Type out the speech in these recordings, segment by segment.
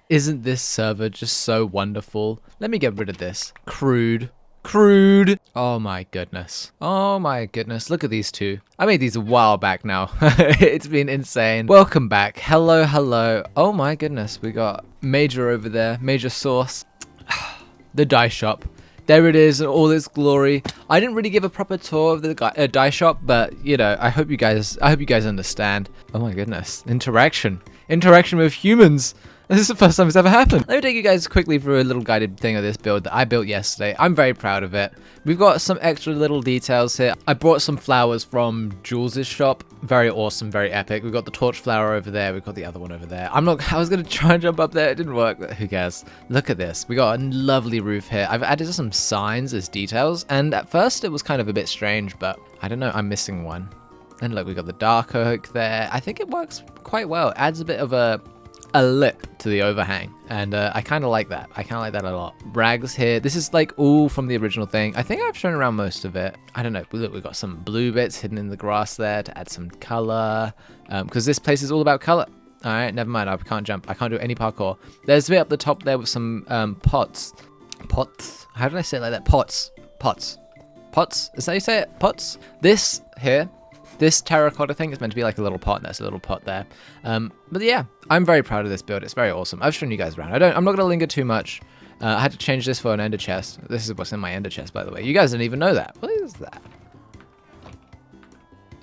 Isn't this server just so wonderful? Let me get rid of this. Crude. Crude. Oh my goodness. Oh my goodness. Look at these two. I made these a while back now. It's been insane. Welcome back. Hello, hello. Oh my goodness. We got Major over there. Major Source. The dye shop. There it is in all its glory. I didn't really give a proper tour of the dye shop, but you know, I hope you guys understand. Oh my goodness. Interaction with humans. This is the first time it's ever happened. Let me take you guys quickly through a little guided thing of this build that I built yesterday. I'm very proud of it. We've got some extra little details here. I brought some flowers from Jules' shop. Very awesome, very epic. We've got the torch flower over there. We've got the other one over there. I was going to try and jump up there. It didn't work, but who cares? Look at this. We got a lovely roof here. I've added some signs as details, and at first it was kind of a bit strange, but I don't know. I'm missing one. And look, we got the dark oak there. I think it works quite well. It adds a bit of a lip to the overhang, and I kind of like that. I kind of like that a lot. Rags here. This is like all from the original thing. I think I've shown around most of it. I don't know. Look, we've got some blue bits hidden in the grass there to add some color, because this place is all about color. All right, never mind. I can't jump. I can't do any parkour. There's a bit up the top there with some pots. Pots? How did I say it like that? Pots. Pots. Pots? Is that how you say it? Pots? This here. This terracotta thing is meant to be like a little pot. There's a little pot there. But yeah, I'm very proud of this build. It's very awesome. I've shown you guys around. I'm not going to linger too much. I had to change this for an ender chest. This is what's in my ender chest, by the way. You guys didn't even know that. What is that?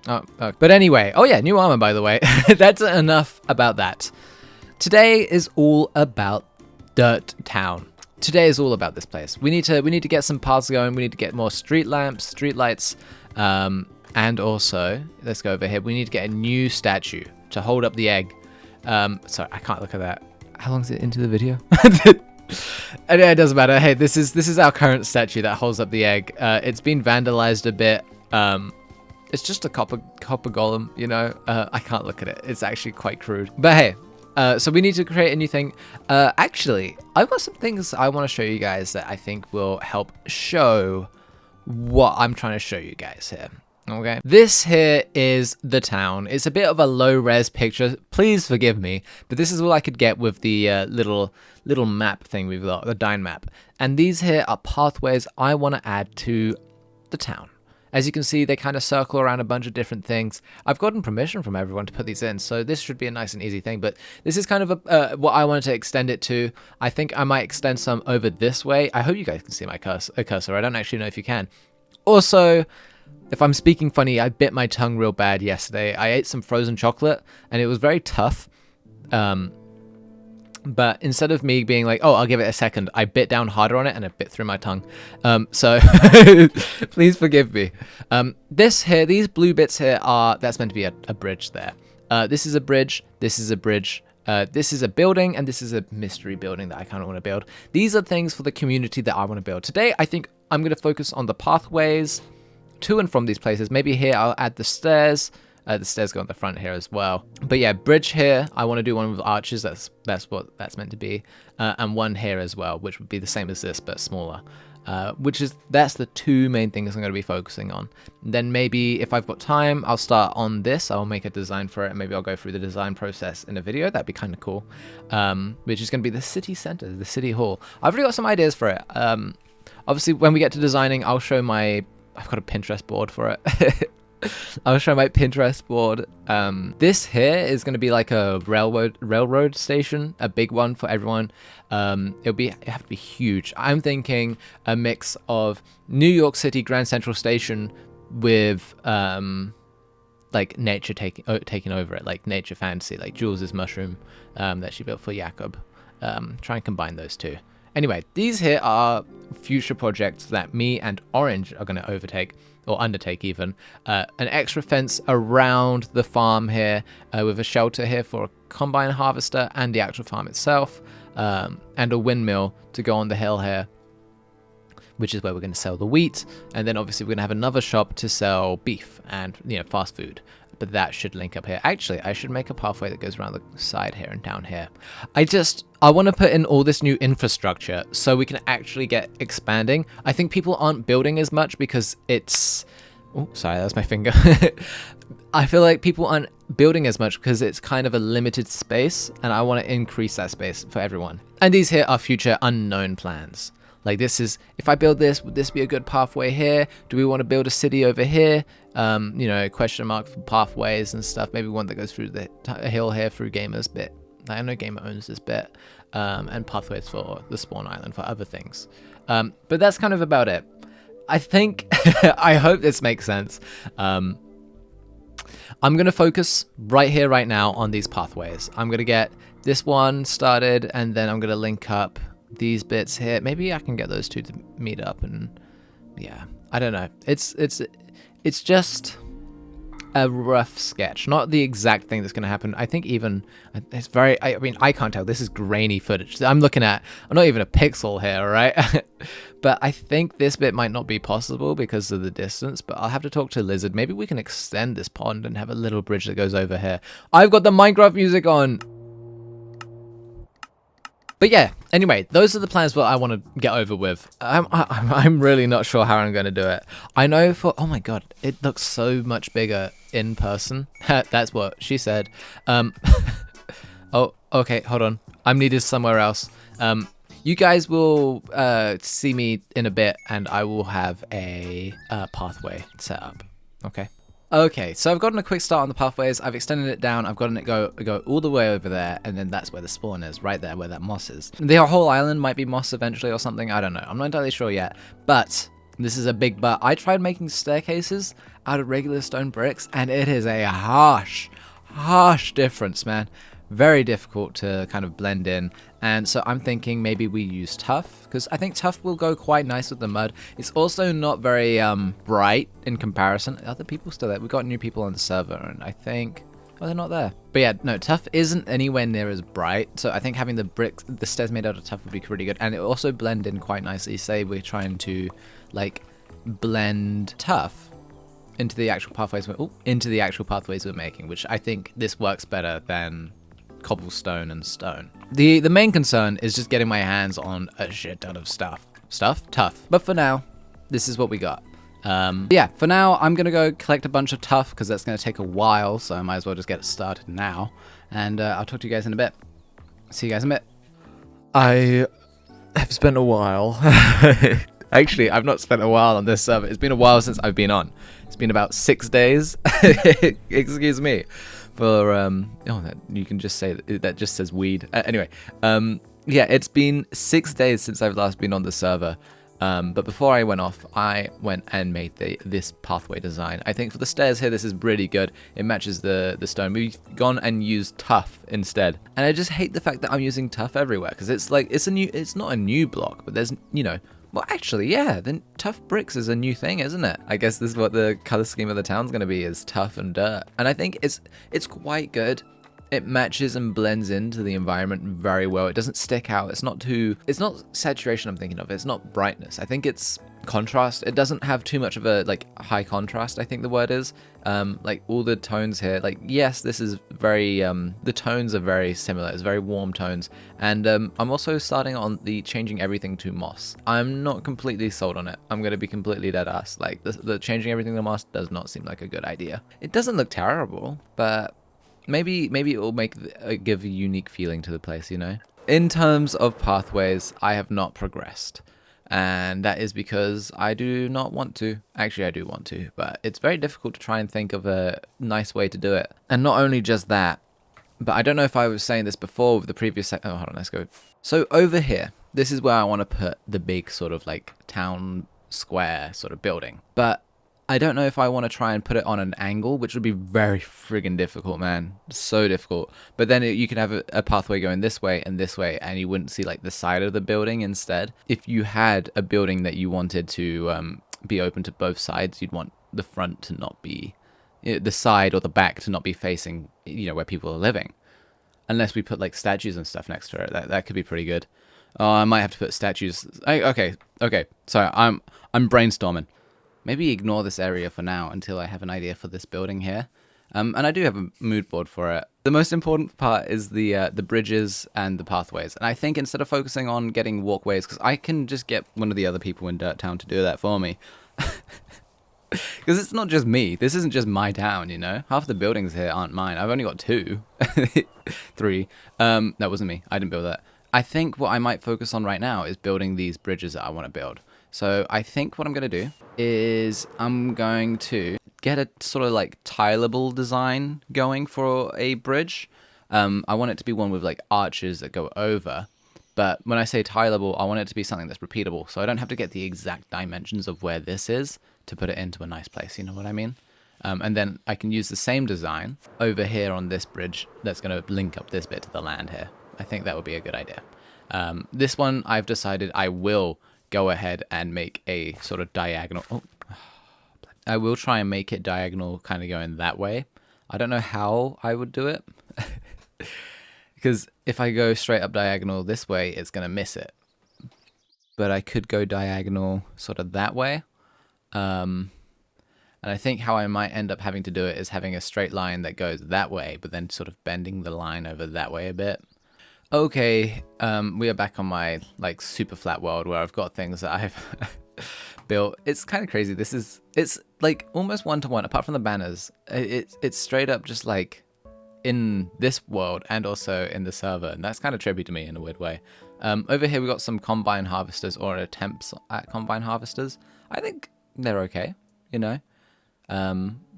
Oh, but anyway. Oh yeah, new armor, by the way. That's enough about that. Today is all about Dirt Town. Today is all about this place. We need to get some paths going. We need to get more street lamps, street lights. And also, let's go over here. We need to get a new statue to hold up the egg. Sorry, I can't look at that. How long is it into the video? Anyway, it doesn't matter. Hey, this is our current statue that holds up the egg. It's been vandalized a bit. It's just a copper golem, you know. I can't look at it. It's actually quite crude. But hey, so we need to create a new thing. Actually, I've got some things I want to show you guys that I think will help show what I'm trying to show you guys here. Okay, this here is the town. It's a bit of a low-res picture. Please forgive me, but this is all I could get with the little map thing we've got, the Dine map. And these here are pathways I want to add to the town. As you can see, they kind of circle around a bunch of different things. I've gotten permission from everyone to put these in, so this should be a nice and easy thing. But this is kind of what I wanted to extend it to. I think I might extend some over this way. I hope you guys can see my cursor. I don't actually know if you can. Also, if I'm speaking funny, I bit my tongue real bad yesterday. I ate some frozen chocolate, and it was very tough. But instead of me being like, oh, I'll give it a second, I bit down harder on it, and it bit through my tongue. So please forgive me. These blue bits here that's meant to be a bridge there. This is a bridge. This is a bridge. This is a building, and this is a mystery building that I kind of want to build. These are things for the community that I want to build. Today, I think I'm going to focus on the pathways to and from these places. Maybe here I'll add the stairs. The stairs go on the front here as well. But yeah, bridge here. I want to do one with arches. That's what that's meant to be. And one here as well, which would be the same as this but smaller. That's the two main things I'm going to be focusing on. And then maybe if I've got time, I'll start on this. I'll make a design for it, and maybe I'll go through the design process in a video. That'd be kind of cool. Which is going to be the city center, the city hall. I've already got some ideas for it. Obviously, when we get to designing, I'll show I've got a Pinterest board for it. I'll show my Pinterest board. This here is going to be like a railroad station, a big one for everyone. It have to be huge. I'm thinking a mix of New York City Grand Central Station with like nature taking over it, like nature fantasy, like Jules's mushroom that she built for Jakob. Try and combine those two. Anyway, these here are future projects that me and Orange are going to undertake even. An extra fence around the farm here with a shelter here for a combine harvester and the actual farm itself, and a windmill to go on the hill here, which is where we're going to sell the wheat. And then obviously we're going to have another shop to sell beef and fast food. But that should link up here. Actually, I should make a pathway that goes around the side here and down here. I want to put in all this new infrastructure so we can actually get expanding. I think people aren't building as much because it's... Oh, sorry, that was my finger. I feel like people aren't building as much because it's kind of a limited space, and I want to increase that space for everyone. And these here are future unknown plans. Like this is, if I build this, would this be a good pathway here? Do we want to build a city over here? You know, question mark for pathways and stuff. Maybe one that goes through the hill here through Gamer's bit. I know Gamer owns this bit. And pathways for the spawn island for other things. But that's kind of about it. I think, I hope this makes sense. I'm going to focus right here, right now on these pathways. I'm going to get this one started, and then I'm going to link up these bits here. Maybe I can get those two to meet up, and yeah, I don't know. It's just a rough sketch, not the exact thing that's going to happen. I think even it's very, I mean, I can't tell. This is grainy footage. I'm not even a pixel here, right? But I think this bit might not be possible because of the distance, but I'll have to talk to Lizard. Maybe we can extend this pond and have a little bridge that goes over here. I've got the Minecraft music on. But yeah, anyway, those are the plans that I want to get over with. I'm really not sure how I'm going to do it. I know oh my god, it looks so much bigger in person. That's what she said. Oh, okay, hold on. I'm needed somewhere else. You guys will see me in a bit, and I will have a pathway set up. Okay. Okay, so I've gotten a quick start on the pathways. I've extended it down. I've gotten it go all the way over there, and then that's where the spawn is, right there where that moss is. The whole island might be moss eventually or something. I don't know. I'm not entirely sure yet. But this is a big but. I tried making staircases out of regular stone bricks, and it is a harsh difference, man. Very difficult to kind of blend in. And so I'm thinking maybe we use Tuff, because I think Tuff will go quite nice with the mud. It's also not very bright in comparison. Are the people still there? We've got new people on the server, and I think, oh, they're not there. But yeah, no, Tuff isn't anywhere near as bright. So I think having the stairs made out of Tuff would be pretty good. And it will also blend in quite nicely. Say we're trying to like blend Tuff into the actual pathways we're making, which I think this works better than cobblestone and stone. The main concern is just getting my hands on a shit ton of stuff. Tuff. But for now, this is what we got. Yeah, for now, I'm going to go collect a bunch of Tuff because that's going to take a while, so I might as well just get it started now. And I'll talk to you guys in a bit. See you guys in a bit. I have spent a while. Actually, I've not spent a while on this server. It's been a while since I've been on. It's been about 6 days. Excuse me. For you can just say that just says weed. Anyway, yeah, it's been 6 days since I've last been on the server. But before I went off, I went and made this pathway design. I think for the stairs here, this is really good. It matches the stone. We've gone and used Tuff instead, and I just hate the fact that I'm using Tuff everywhere because it's like it's not a new block, but there's well, actually, yeah, then Tuff bricks is a new thing, isn't it? I guess this is what the color scheme of the town's going to be, is Tuff and dirt. And I think it's quite good. It matches and blends into the environment very well. It doesn't stick out. It's not saturation I'm thinking of. It's not brightness. I think it's contrast. It doesn't have too much of a like high contrast, I think the word is. Like all the tones here, like yes, this is very the tones are very similar. It's very warm tones. And I'm also starting on the changing everything to moss. I'm not completely sold on it. I'm gonna be completely dead ass. Like the changing everything to moss does not seem like a good idea. It doesn't look terrible, but maybe it will give a unique feeling to the place, you know? In terms of pathways, I have not progressed. And that is because I do not want to. Actually, I do want to, but it's very difficult to try and think of a nice way to do it. And not only just that, but I don't know if I was saying this before with the previous oh, hold on, let's go. So over here, this is where I want to put the big sort of like town square sort of building. But I don't know if I want to try and put it on an angle, which would be very friggin' difficult, man. So difficult. But then you can have a pathway going this way, and you wouldn't see like the side of the building instead. If you had a building that you wanted to be open to both sides, you'd want the front to not be, the side or the back to not be facing, where people are living. Unless we put like statues and stuff next to it, that could be pretty good. Oh, I might have to put statues. Okay. Sorry, I'm brainstorming. Maybe ignore this area for now until I have an idea for this building here. And I do have a mood board for it. The most important part is the bridges and the pathways. And I think instead of focusing on getting walkways, because I can just get one of the other people in Dirt Town to do that for me. Because it's not just me. This isn't just my town, you know? Half the buildings here aren't mine. I've only got 2. 3. That wasn't me. I didn't build that. I think what I might focus on right now is building these bridges that I want to build. So I think what I'm going to do is I'm going to get a sort of like tileable design going for a bridge. I want it to be one with like arches that go over. But when I say tileable, I want it to be something that's repeatable. So I don't have to get the exact dimensions of where this is to put it into a nice place. You know what I mean? And then I can use the same design over here on this bridge that's going to link up this bit to the land here. I think that would be a good idea. This one, I've decided I will go ahead and make a sort of diagonal. Oh, I will try and make it diagonal, kind of going that way. I don't know how I would do it. Because if I go straight up diagonal this way, it's going to miss it. But I could go diagonal sort of that way. And I think how I might end up having to do it is having a straight line that goes that way, but then sort of bending the line over that way a bit. Okay, we are back on my like super flat world where I've got things that I've built. It's kind of crazy. It's like almost one-to-one, apart from the banners. It's straight up just like in this world and also in the server, and that's kind of trippy to me in a weird way. Over here we got some combine harvesters, or attempts at combine harvesters. I think they're okay, you know.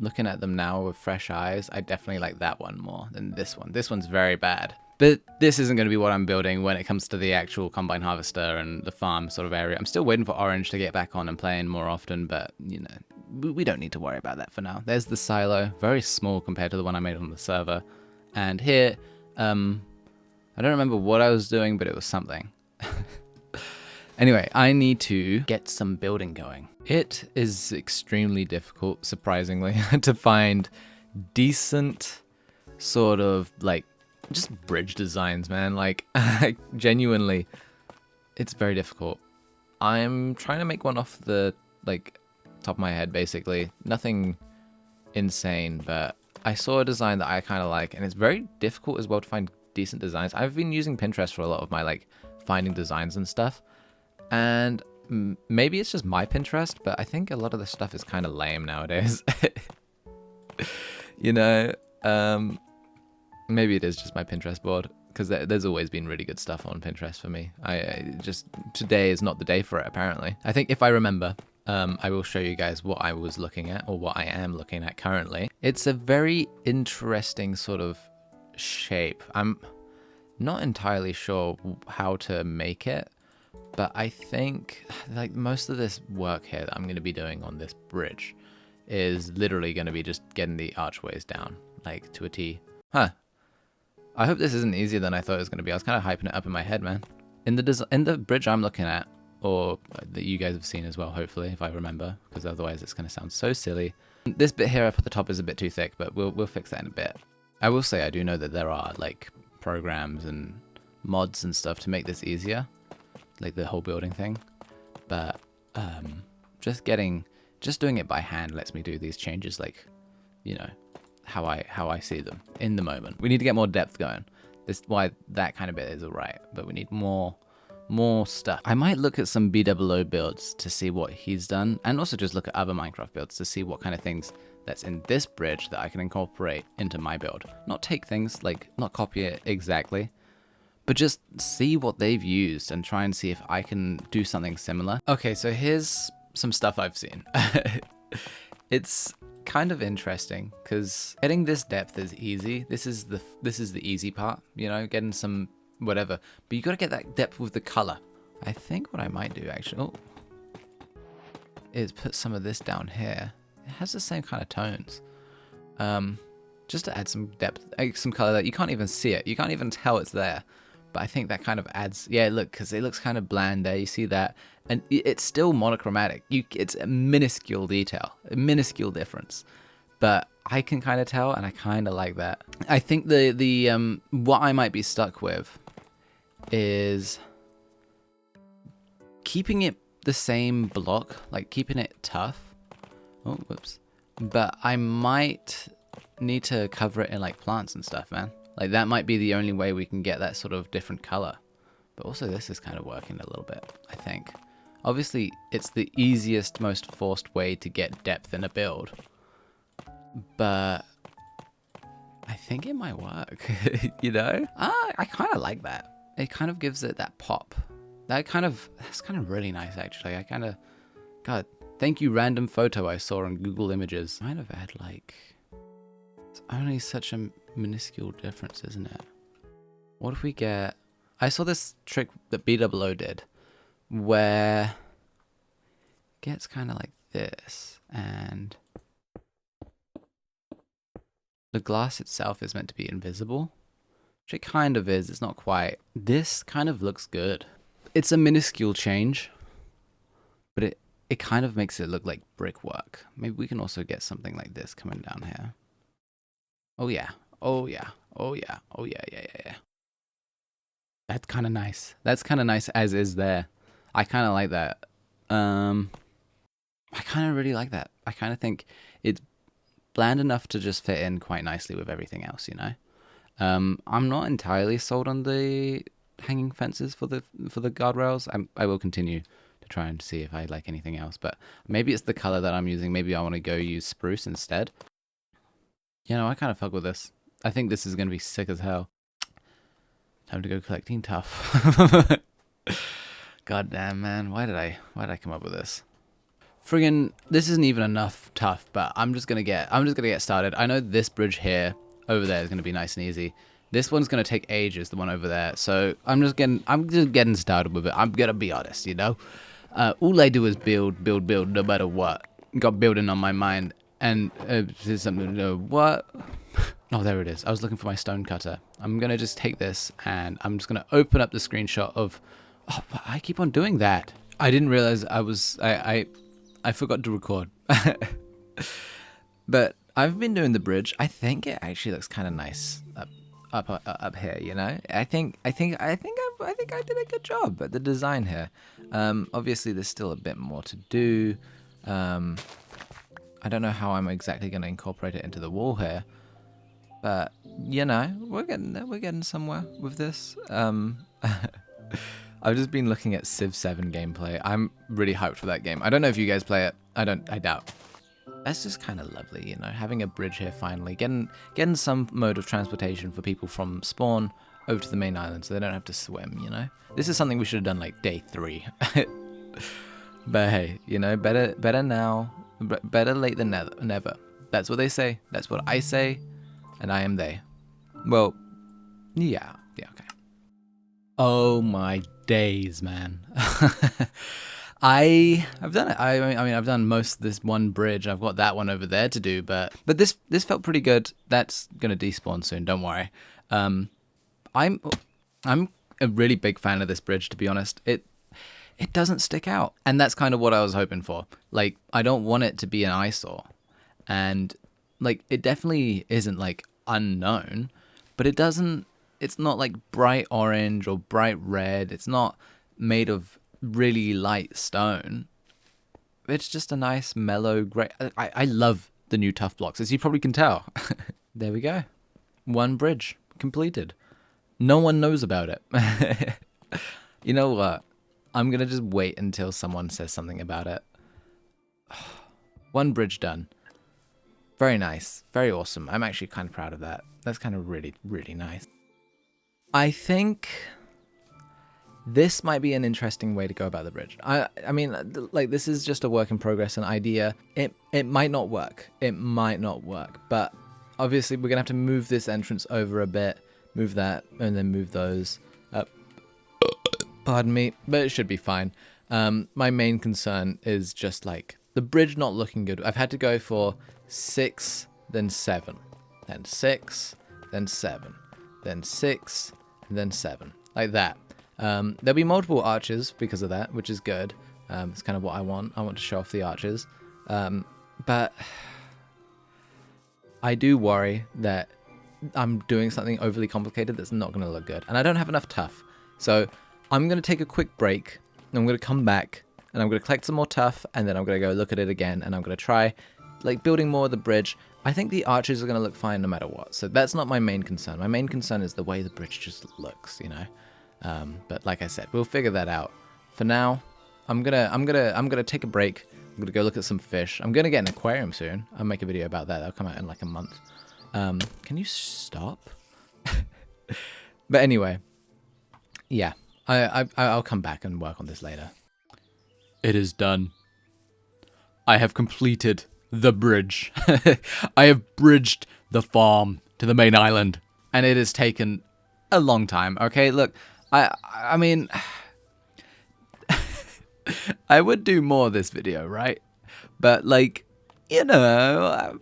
Looking at them now with fresh eyes, I definitely like that one more than this one. This one's very bad. But this isn't going to be what I'm building when it comes to the actual combine harvester and the farm sort of area. I'm still waiting for Orange to get back on and playing more often, but, you know, we don't need to worry about that for now. There's the silo, very small compared to the one I made on the server. And here, I don't remember what I was doing, but it was something. Anyway, I need to get some building going. It is extremely difficult, surprisingly, to find decent sort of like just bridge designs, man. Like, genuinely, it's very difficult. I'm trying to make one off the like top of my head, basically. Nothing insane, but I saw a design that I kind of like, and it's very difficult as well to find decent designs. I've been using Pinterest for a lot of my like finding designs and stuff, and maybe it's just my Pinterest, but I think a lot of the stuff is kind of lame nowadays. You know, maybe it is just my Pinterest board, because there's always been really good stuff on Pinterest for me. I just, today is not the day for it, apparently. I think if I remember, I will show you guys what I was looking at, or what I am looking at currently. It's a very interesting sort of shape. I'm not entirely sure how to make it, but I think like most of this work here that I'm going to be doing on this bridge is literally going to be just getting the archways down, like to a T. Huh. I hope this isn't easier than I thought it was going to be. I was kind of hyping it up in my head, man. In the bridge I'm looking at, or that you guys have seen as well, hopefully, if I remember, because otherwise it's going to sound so silly. This bit here up at the top is a bit too thick, but we'll fix that in a bit. I will say I do know that there are like programs and mods and stuff to make this easier, like the whole building thing. But just doing it by hand lets me do these changes, like, you know, how I see them in the moment. We need to get more depth going. This why that kind of bit is alright, but we need more stuff. I might look at some BLO builds to see what he's done, and also just look at other Minecraft builds to see what kind of things that's in this bridge that I can incorporate into my build. Not take things, like, not copy it exactly, but just see what they've used and try and see if I can do something similar. Okay, so here's some stuff I've seen. It's kind of interesting because getting this depth is easy. This is the easy part, you know, getting some whatever, but you got to get that depth with the color. I think what I might do actually is put some of this down here. It has the same kind of tones, just to add some depth, some color that you can't even see it, you can't even tell it's there, but I think that kind of adds, yeah, look, because it looks kind of bland there, you see that, and it's still monochromatic. It's a minuscule detail, a minuscule difference, but I can kind of tell, and I kind of like that. I think the what I might be stuck with is keeping it the same block, like keeping it tough. Oh, whoops. But I might need to cover it in like plants and stuff, man. Like that might be the only way we can get that sort of different color. But also this is kind of working a little bit, I think. Obviously, it's the easiest, most forced way to get depth in a build. But I think it might work, you know? I kind of like that. It kind of gives it that pop. That's kind of really nice, actually. God, thank you, random photo I saw on Google Images. Kind of add, like, it's only such a minuscule difference, isn't it? What if we get, I saw this trick that bellow did, where it gets kind of like this, and the glass itself is meant to be invisible, which it kind of is. It's not quite. This kind of looks good. It's a minuscule change, but it kind of makes it look like brickwork. Maybe we can also get something like this coming down here. Oh yeah, oh yeah, oh yeah, oh yeah, yeah. That's kind of nice. That's kind of nice as is there. I kind of like that. I kind of really like that. I kind of think it's bland enough to just fit in quite nicely with everything else, you know? I'm not entirely sold on the hanging fences for the guardrails. I will continue to try and see if I like anything else, but maybe it's the color that I'm using. Maybe I want to go use spruce instead. You know, I kind of fuck with this. I think this is going to be sick as hell. Time to go collecting Tuff. God damn, man. Why did I come up with this? Friggin', this isn't even enough Tuff, but I'm just gonna get started. I know this bridge here over there is gonna be nice and easy. This one's gonna take ages, the one over there. So I'm just getting started with it. I'm gonna be honest, you know. All I do is build, no matter what. Got building on my mind, and something. What? Oh, there it is. I was looking for my stone cutter. I'm gonna just take this, and I'm just gonna open up the screenshot of. Oh, I keep on doing that. I didn't realize I forgot to record. But I've been doing the bridge. I think it actually looks kind of nice up here, you know? I think I did a good job at the design here. Obviously there's still a bit more to do. I don't know how I'm exactly going to incorporate it into the wall here. But, you know, we're getting there. We're getting somewhere with this. I've just been looking at Civ 7 gameplay. I'm really hyped for that game. I don't know if you guys play it. I doubt. That's just kind of lovely, you know, having a bridge here finally. Getting some mode of transportation for people from spawn over to the main island so they don't have to swim, you know? This is something we should have done like day 3. But hey, you know, better now. Better late than never. That's what they say. That's what I say. And I am they. Well, yeah, okay. Oh my days, man. I've done it. I mean, I've done most of this one bridge. I've got that one over there to do, but this felt pretty good. That's gonna despawn soon. Don't worry. I'm a really big fan of this bridge, to be honest. It doesn't stick out, and that's kind of what I was hoping for. Like, I don't want it to be an eyesore, and like, it definitely isn't like unknown, but it doesn't. It's not like bright orange or bright red. It's not made of really light stone. It's just a nice mellow gray. I love the new Tuff blocks, as you probably can tell. There we go. One bridge completed. No one knows about it. You know what? I'm gonna just wait until someone says something about it. One bridge done. Very nice. Very awesome. I'm actually kind of proud of that. That's kind of really, really nice. I think this might be an interesting way to go about the bridge. I mean, like, this is just a work in progress, an idea. It might not work. It might not work. But obviously, we're going to have to move this entrance over a bit, move that, and then move those up. Pardon me, but it should be fine. My main concern is just, like, the bridge not looking good. I've had to go for 6, then 7, then 6, then 7, then 6, and then 7, like that. There'll be multiple arches because of that, which is good. It's kind of what I want. I want to show off the arches. But I do worry that I'm doing something overly complicated that's not going to look good. And I don't have enough Tuff. So I'm going to take a quick break. And I'm going to come back. And I'm going to collect some more Tuff. And then I'm going to go look at it again. And I'm going to try, like, building more of the bridge. I think the arches are going to look fine no matter what. So that's not my main concern. My main concern is the way the bridge just looks, you know. But like I said, we'll figure that out. For now, I'm gonna take a break. I'm gonna go look at some fish. I'm gonna get an aquarium soon. I'll make a video about that. That'll come out in like a month. Can you stop? But anyway, yeah, I'll come back and work on this later. It is done. I have completed the bridge. I have bridged the farm to the main island, and it has taken a long time. Okay, look, I mean, I would do more of this video, right? But like, you know, I'm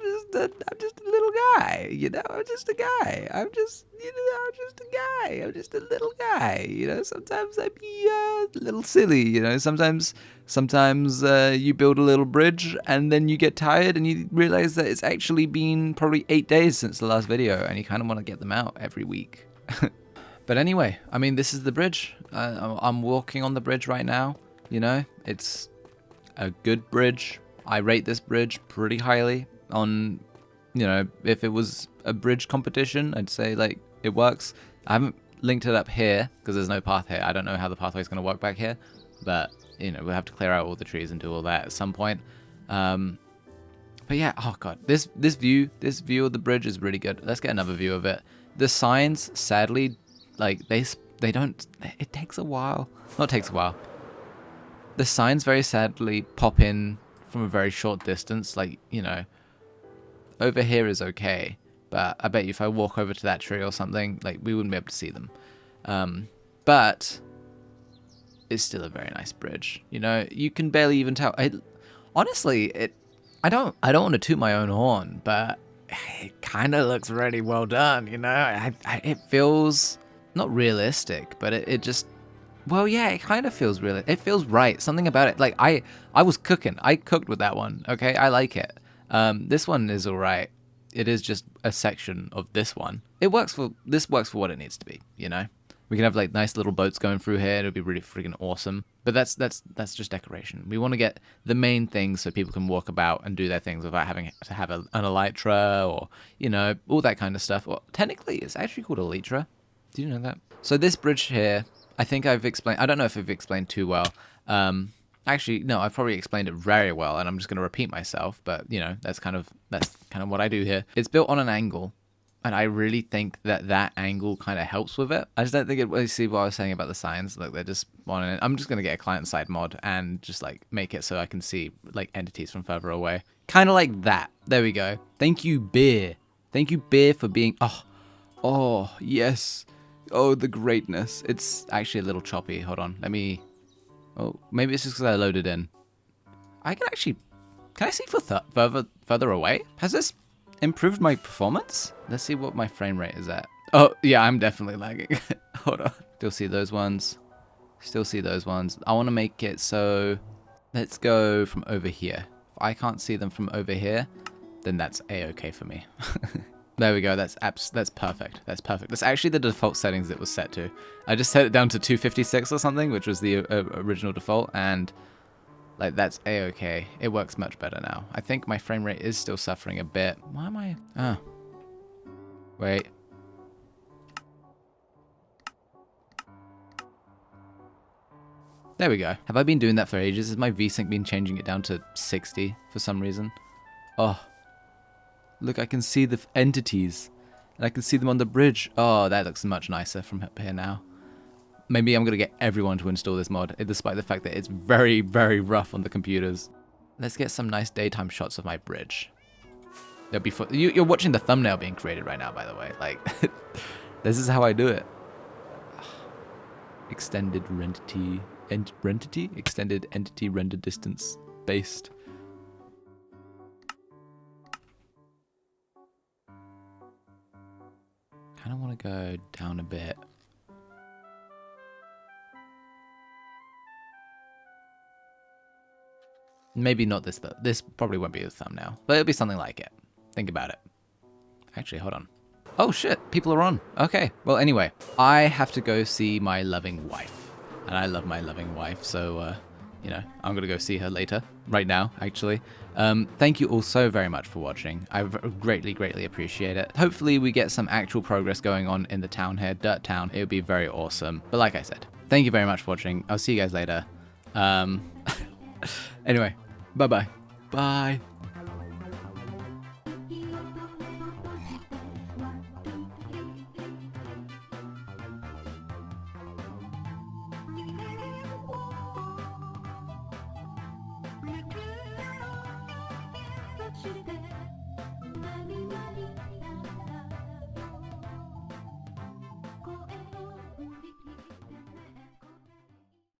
just a little guy. You know, I'm just a guy. I'm just a guy. I'm just a little guy. You know, sometimes I be a little silly. You know, sometimes you build a little bridge and then you get tired and you realize that it's actually been probably 8 days since the last video, and you kind of want to get them out every week. But anyway, I mean, this is the bridge. I'm walking on the bridge right now. You know, it's a good bridge. I rate this bridge pretty highly on, you know, if it was a bridge competition, I'd say like it works. I haven't linked it up here because there's no path here. I don't know how the pathway is going to work back here, but you know, we'll have to clear out all the trees and do all that at some point. But yeah, oh god, this view of the bridge is really good. Let's get another view of it. The signs, sadly, like they don't. It takes a while. Not takes a while. The signs very sadly pop in from a very short distance. Like, you know, over here is okay, but I bet you if I walk over to that tree or something, like we wouldn't be able to see them. But it's still a very nice bridge. You know, you can barely even tell. Honestly, I don't want to toot my own horn, but it kind of looks really well done. You know, it feels not realistic, but it just. Well, yeah, it kind of feels real. It feels right. Something about it. Like, I was cooking. I cooked with that one, okay? I like it. This one is all right. It is just a section of this one. This works for what it needs to be, you know? We can have, like, nice little boats going through here. It'll be really freaking awesome. But that's just decoration. We want to get the main things so people can walk about and do their things without having to have an elytra or, you know, all that kind of stuff. Well, technically, it's actually called elytra. Do you know that? So this bridge here... I think I've explained, I don't know if I've explained too well. Actually, no, I've probably explained it very well, and I'm just going to repeat myself, but, you know, that's kind of what I do here. It's built on an angle, and I really think that angle kind of helps with it. I just don't think it really see what I was saying about the signs. Look, they're just on it. I'm just going to get a client-side mod and just, like, make it so I can see, like, entities from further away. Kind of like that. There we go. Thank you, Beer. Thank you, Beer, for being... Oh, yes. Oh, the greatness. It's actually a little choppy. Hold on. Let me... Oh, maybe it's just because I loaded in. I can actually... Can I see further away? Has this improved my performance? Let's see what my frame rate is at. Oh, yeah, I'm definitely lagging. Hold on. Still see those ones. Still see those ones. I want to make it so... Let's go from over here. If I can't see them from over here, then that's A-okay for me. There we go. That's perfect. That's perfect. That's actually the default settings it was set to. I just set it down to 256 or something, which was the original default, and like that's a-okay. It works much better now. I think my frame rate is still suffering a bit. Why am I? Ah, wait. There we go. Have I been doing that for ages? Has my VSync been changing it down to 60 for some reason? Oh. Look, I can see the entities, and I can see them on the bridge. Oh, that looks much nicer from up here now. Maybe I'm going to get everyone to install this mod, despite the fact that it's very, very rough on the computers. Let's get some nice daytime shots of my bridge. You're watching the thumbnail being created right now, by the way. Like, this is how I do it. Extended extended entity render distance based. Kind of want to go down a bit. Maybe not this though. This probably won't be a thumbnail, but it'll be something like it. Think about it. Actually, hold on. Oh shit, people are on. Okay, well anyway, I have to go see my loving wife. And I love my loving wife, so, you know, I'm gonna go see her later. Right now, actually. Thank you all so very much for watching. I greatly, greatly appreciate it. Hopefully we get some actual progress going on in the town here, Dirt Town. It would be very awesome. But like I said, thank you very much for watching. I'll see you guys later. Anyway, bye-bye. Bye. Should